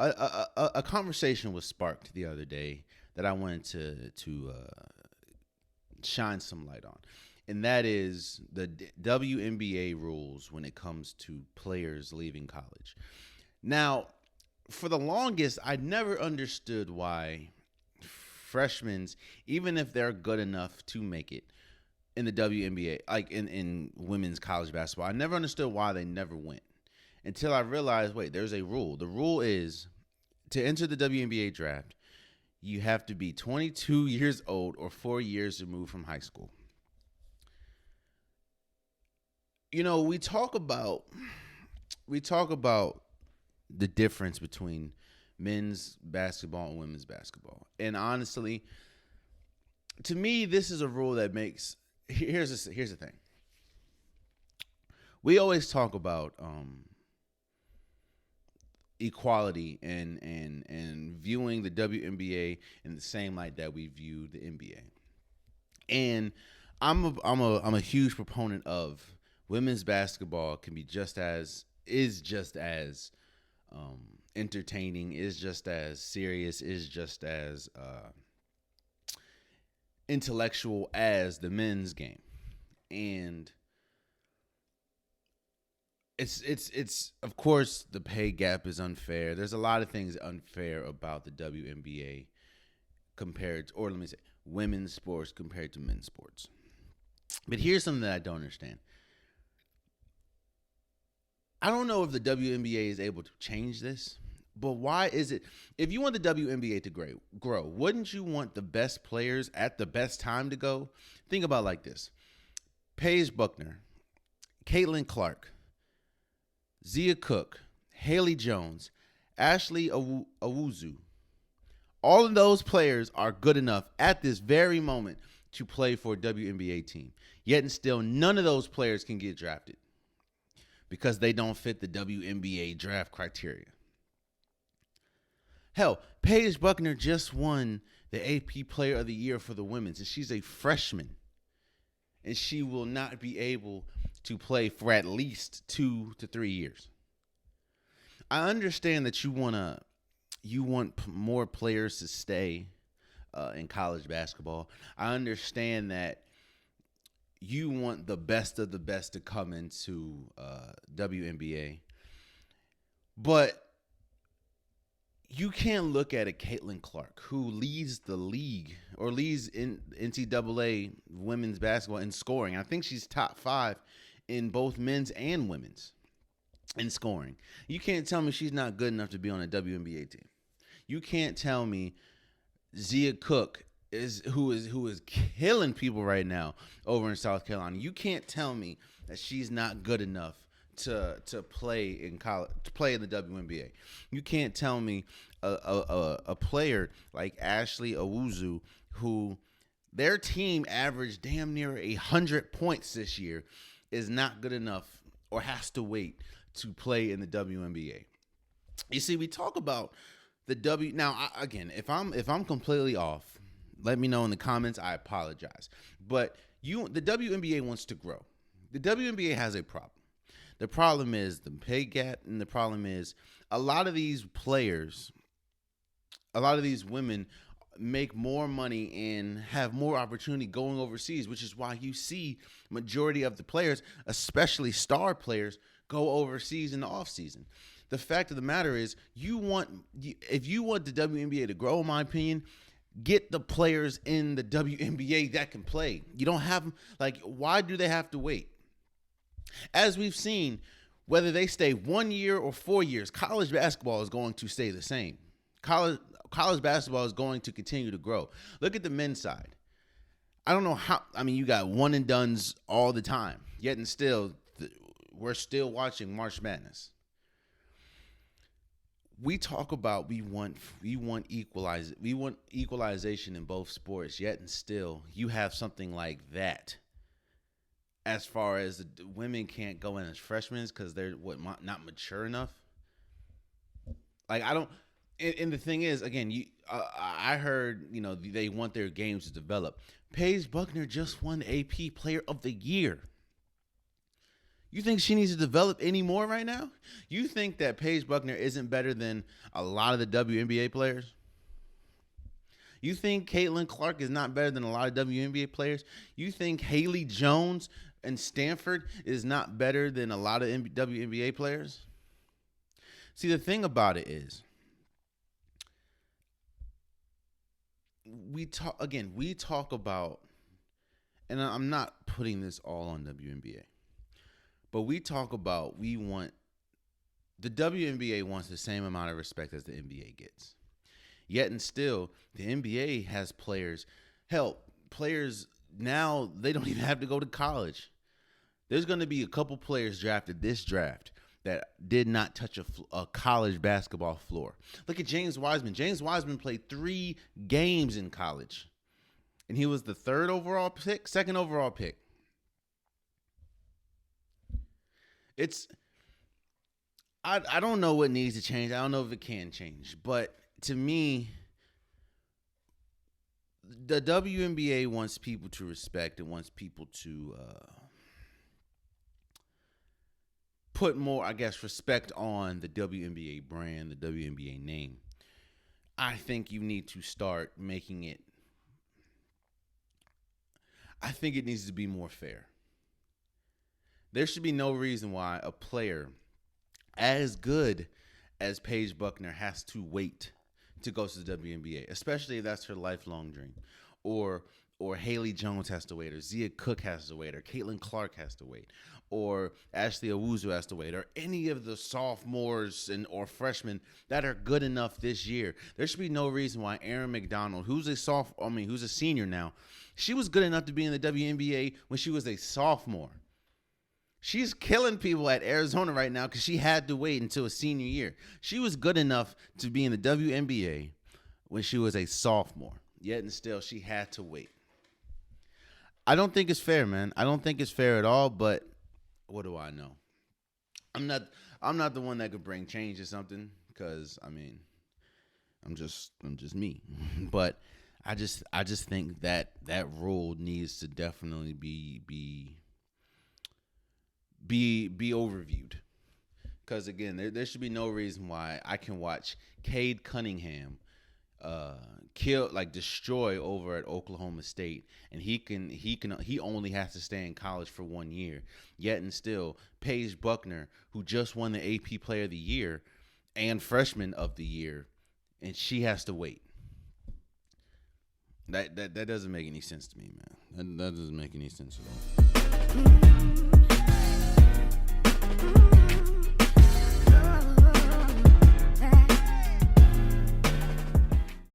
a conversation was sparked the other day that I wanted to shine some light on, and that is the WNBA rules when it comes to players leaving college. Now, for the longest, I never understood why freshmen, even if they're good enough to make it in the WNBA, like in women's college basketball, I never understood why they never went until I realized, wait, there's a rule. The rule is to enter the WNBA draft, you have to be 22 years old or 4 years removed from high school. You know, we talk about the difference between men's basketball and women's basketball. And honestly, to me, this is a rule that makes here's the thing. We always talk about equality and viewing the WNBA in the same light that we view the NBA. And I'm a huge proponent of women's basketball can be just as entertaining, is just as serious, is just as intellectual as the men's game. And it's of course the pay gap is unfair. There's a lot of things unfair about the WNBA compared to, or let me say, women's sports compared to men's sports. But here's something that I don't understand. I don't know if the WNBA is able to change this, but why is it, if you want the WNBA to grow, wouldn't you want the best players at the best time to go? Think about it like this. Paige Buckner, Caitlin Clark, Zia Cook, Haley Jones, Ashley Owuzu. All of those players are good enough at this very moment to play for a WNBA team. Yet and still, none of those players can get drafted because they don't fit the WNBA draft criteria. Hell, Paige Buckner just won the AP Player of the Year for the women's, and she's a freshman. And she will not be able to play for at least 2 to 3 years. I understand that you want more players to stay in college basketball. I understand that you want the best of the best to come into WNBA. But you can't look at a Caitlin Clark who leads the league or leads in NCAA women's basketball in scoring. I think she's top 5 in both men's and women's in scoring. You can't tell me she's not good enough to be on a WNBA team. You can't tell me Zia Cook who is killing people right now over in South Carolina. You can't tell me that she's not good enough to play in college, to play in the WNBA. You can't tell me a player like Ashley Owuzu, who their team averaged damn near 100 points this year, is not good enough or has to wait to play in the WNBA. You see, we talk about the now. Again, if I'm completely off, let me know in the comments. I apologize. But the WNBA wants to grow. The WNBA has a problem. The problem is the pay gap, and the problem is a lot of these players, a lot of these women make more money and have more opportunity going overseas, which is why you see majority of the players, especially star players, go overseas in the offseason. The fact of the matter is, if you want the WNBA to grow, in my opinion, get the players in the WNBA that can play. You don't have them. Why do they have to wait? As we've seen, whether they stay 1 year or 4 years, college basketball is going to stay the same. College basketball is going to continue to grow. Look at the men's side. I don't know how. I mean, you got one and dones all the time. Yet and still, we're still watching March Madness. We talk about we want equalization in both sports. Yet and still, you have something like that. As far as the women can't go in as freshmen because they're not mature enough. I don't. And the thing is, again, I heard they want their games to develop. Paige Buckner just won AP Player of the Year. You think she needs to develop any more right now? You think that Paige Buckner isn't better than a lot of the WNBA players? You think Caitlin Clark is not better than a lot of WNBA players? You think Haley Jones and Stanford is not better than a lot of WNBA players? See, the thing about it is, we talk about, and I'm not putting this all on WNBA, but we talk about the WNBA wants the same amount of respect as the NBA gets. Yet and still, the NBA has players. Hell, players now, they don't even have to go to college. There's going to be a couple players drafted this draft that did not touch a college basketball floor. Look at James Wiseman. James Wiseman played 3 games in college, and he was the second overall pick. I don't know what needs to change. I don't know if it can change, but to me, the WNBA wants people to respect and wants people to put more, I guess, respect on the WNBA brand, the WNBA name. I think you need to start making it. I think it needs to be more fair. There should be no reason why a player as good as Paige Buckner has to wait to go to the WNBA, especially if that's her lifelong dream. Or Haley Jones has to wait, or Zia Cook has to wait, or Caitlin Clark has to wait, or Ashley Owusu has to wait, or any of the sophomores or freshmen that are good enough this year. There should be no reason why Aaron McDonald, who's a senior now, she was good enough to be in the WNBA when she was a sophomore. She's killing people at Arizona right now because she had to wait until a senior year. She was good enough to be in the WNBA when she was a sophomore. Yet and still, she had to wait. I don't think it's fair, man. I don't think it's fair at all, but what do I know? I'm not the one that could bring change to something because, I mean, I'm just me. But I just think that rule needs to definitely be overviewed, because again, there should be no reason why I can watch Cade Cunningham destroy over at Oklahoma State, and he only has to stay in college for 1 year. Yet and still, Paige Buckner, who just won the AP Player of the Year and Freshman of the Year, and she has to wait. That doesn't make any sense to me, man. That doesn't make any sense at all.